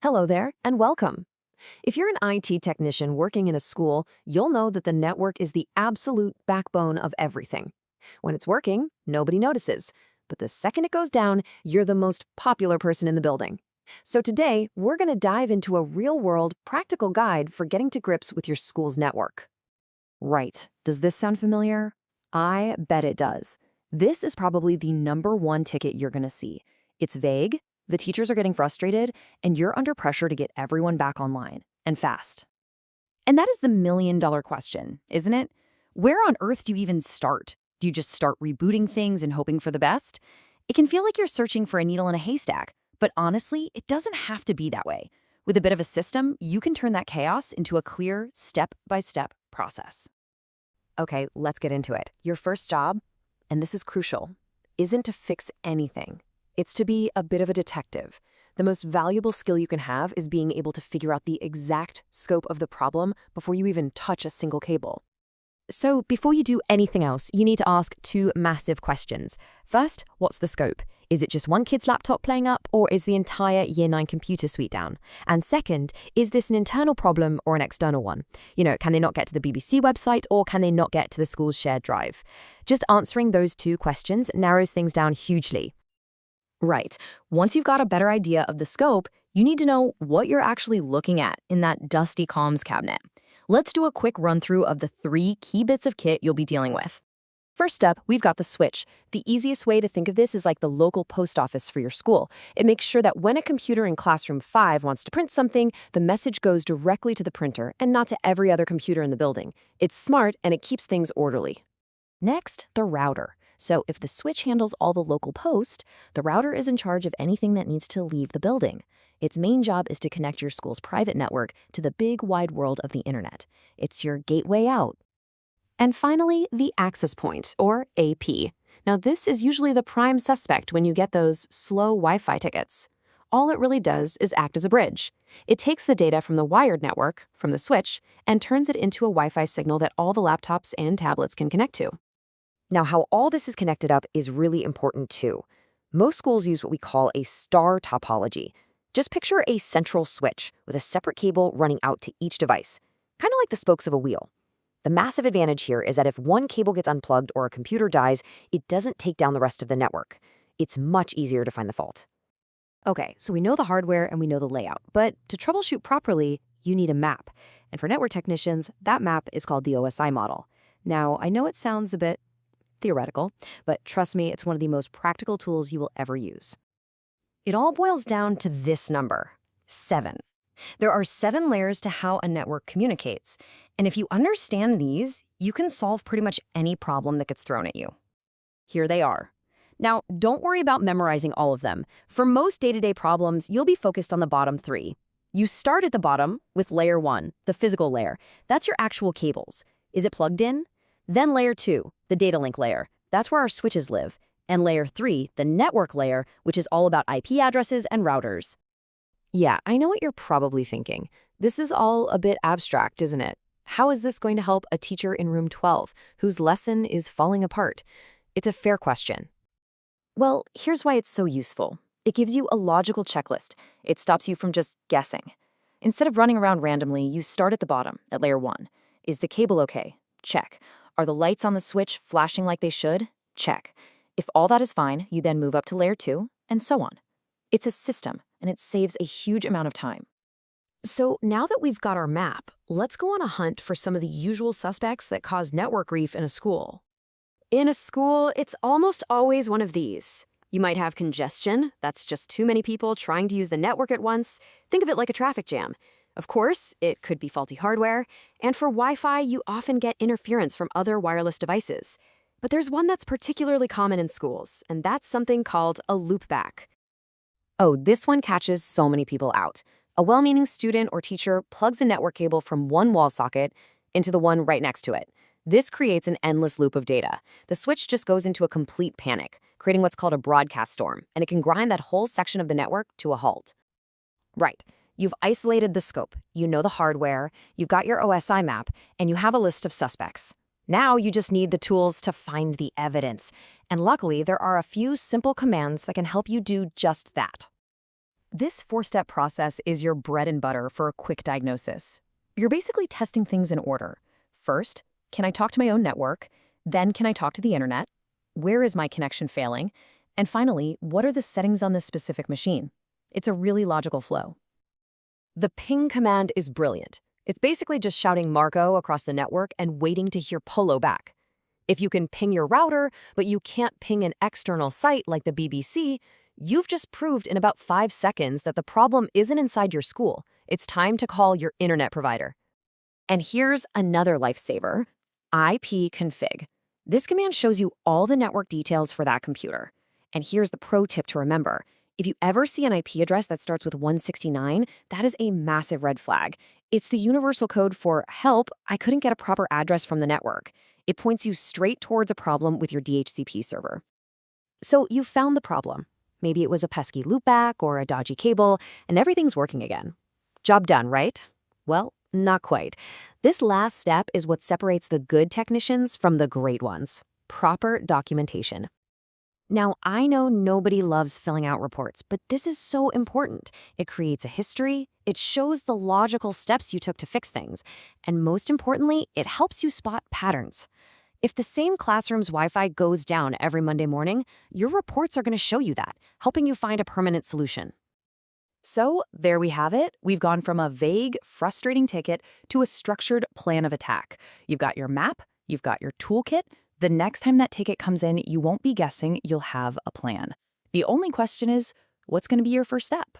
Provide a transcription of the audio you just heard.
Hello there, and welcome. If you're an IT technician working in a school, you'll know that the network is the absolute backbone of everything. When it's working, nobody notices. But the second it goes down, you're the most popular person in the building. So today, we're going to dive into a real-world, practical guide for getting to grips with your school's network. Right. Does this sound familiar? I bet it does. This is probably the #1 ticket you're going to see. It's vague, the teachers are getting frustrated, and you're under pressure to get everyone back online, and fast. And that is the million-dollar question, isn't it? Where on earth do you even start? Do you just start rebooting things and hoping for the best? It can feel like you're searching for a needle in a haystack, but honestly, it doesn't have to be that way. With a bit of a system, you can turn that chaos into a clear, step-by-step process. Okay, let's get into it. Your first job, and this is crucial, isn't to fix anything. It's to be a bit of a detective. The most valuable skill you can have is being able to figure out the exact scope of the problem before you even touch a single cable. So before you do anything else, you need to ask two massive questions. First, what's the scope? Is it just one kid's laptop playing up, or is the entire Year 9 computer suite down? And second, is this an internal problem or an external one? Can they not get to the BBC website, or can they not get to the school's shared drive? Just answering those two questions narrows things down hugely. Right. Once you've got a better idea of the scope, you need to know what you're actually looking at in that dusty comms cabinet. Let's do a quick run-through of the 3 key bits of kit you'll be dealing with. First up, we've got the switch. The easiest way to think of this is like the local post office for your school. It makes sure that when a computer in classroom 5 wants to print something, the message goes directly to the printer and not to every other computer in the building. It's smart and it keeps things orderly. Next, the router. So if the switch handles all the local post, the router is in charge of anything that needs to leave the building. Its main job is to connect your school's private network to the big wide world of the internet. It's your gateway out. And finally, the access point, or AP. Now this is usually the prime suspect when you get those slow Wi-Fi tickets. All it really does is act as a bridge. It takes the data from the wired network, from the switch, and turns it into a Wi-Fi signal that all the laptops and tablets can connect to. Now, how all this is connected up is really important too. Most schools use what we call a star topology. Just picture a central switch with a separate cable running out to each device, kind of like the spokes of a wheel. The massive advantage here is that if one cable gets unplugged or a computer dies, it doesn't take down the rest of the network. It's much easier to find the fault. Okay, so we know the hardware and we know the layout, but to troubleshoot properly, you need a map. And for network technicians, that map is called the OSI model. Now, I know it sounds a bit theoretical, but trust me, it's one of the most practical tools you will ever use. It all boils down to this number, 7. There are 7 layers to how a network communicates, and if you understand these, you can solve pretty much any problem that gets thrown at you. Here they are. Now, don't worry about memorizing all of them. For most day-to-day problems, you'll be focused on the bottom 3. You start at the bottom with layer 1, the physical layer. That's your actual cables. Is it plugged in? Then layer 2, the data link layer. That's where our switches live. And layer 3, the network layer, which is all about IP addresses and routers. Yeah, I know what you're probably thinking. This is all a bit abstract, isn't it? How is this going to help a teacher in room 12 whose lesson is falling apart? It's a fair question. Well, here's why it's so useful. It gives you a logical checklist. It stops you from just guessing. Instead of running around randomly, you start at the bottom, at layer 1. Is the cable okay? Check. Are the lights on the switch flashing like they should? Check. If all that is fine, you then move up to layer 2, and so on. It's a system, and it saves a huge amount of time. So now that we've got our map, let's go on a hunt for some of the usual suspects that cause network grief in a school. In a school, it's almost always one of these. You might have congestion. That's just too many people trying to use the network at once. Think of it like a traffic jam. Of course, it could be faulty hardware, and for Wi-Fi, you often get interference from other wireless devices. But there's one that's particularly common in schools, and that's something called a loopback. Oh, this one catches so many people out. A well-meaning student or teacher plugs a network cable from one wall socket into the one right next to it. This creates an endless loop of data. The switch just goes into a complete panic, creating what's called a broadcast storm, and it can grind that whole section of the network to a halt. Right. You've isolated the scope, you know the hardware, you've got your OSI map, and you have a list of suspects. Now you just need the tools to find the evidence. And luckily, there are a few simple commands that can help you do just that. This four-step process is your bread and butter for a quick diagnosis. You're basically testing things in order. First, can I talk to my own network? Then, can I talk to the internet? Where is my connection failing? And finally, what are the settings on this specific machine? It's a really logical flow. The ping command is brilliant. It's basically just shouting Marco across the network and waiting to hear Polo back. If you can ping your router, but you can't ping an external site like the BBC, you've just proved in about 5 seconds that the problem isn't inside your school. It's time to call your internet provider. And here's another lifesaver, ipconfig. This command shows you all the network details for that computer. And here's the pro tip to remember. If you ever see an IP address that starts with 169, that is a massive red flag. It's the universal code for help, I couldn't get a proper address from the network. It points you straight towards a problem with your DHCP server. So you found the problem. Maybe it was a pesky loopback or a dodgy cable, and everything's working again. Job done, right? Well, not quite. This last step is what separates the good technicians from the great ones. Proper documentation. Now, I know nobody loves filling out reports, but this is so important. It creates a history, it shows the logical steps you took to fix things, and most importantly, it helps you spot patterns. If the same classroom's Wi-Fi goes down every Monday morning, your reports are going to show you that, helping you find a permanent solution. So there we have it. We've gone from a vague, frustrating ticket to a structured plan of attack. You've got your map, you've got your toolkit. The next time that ticket comes in, you won't be guessing, you'll have a plan. The only question is, what's going to be your first step?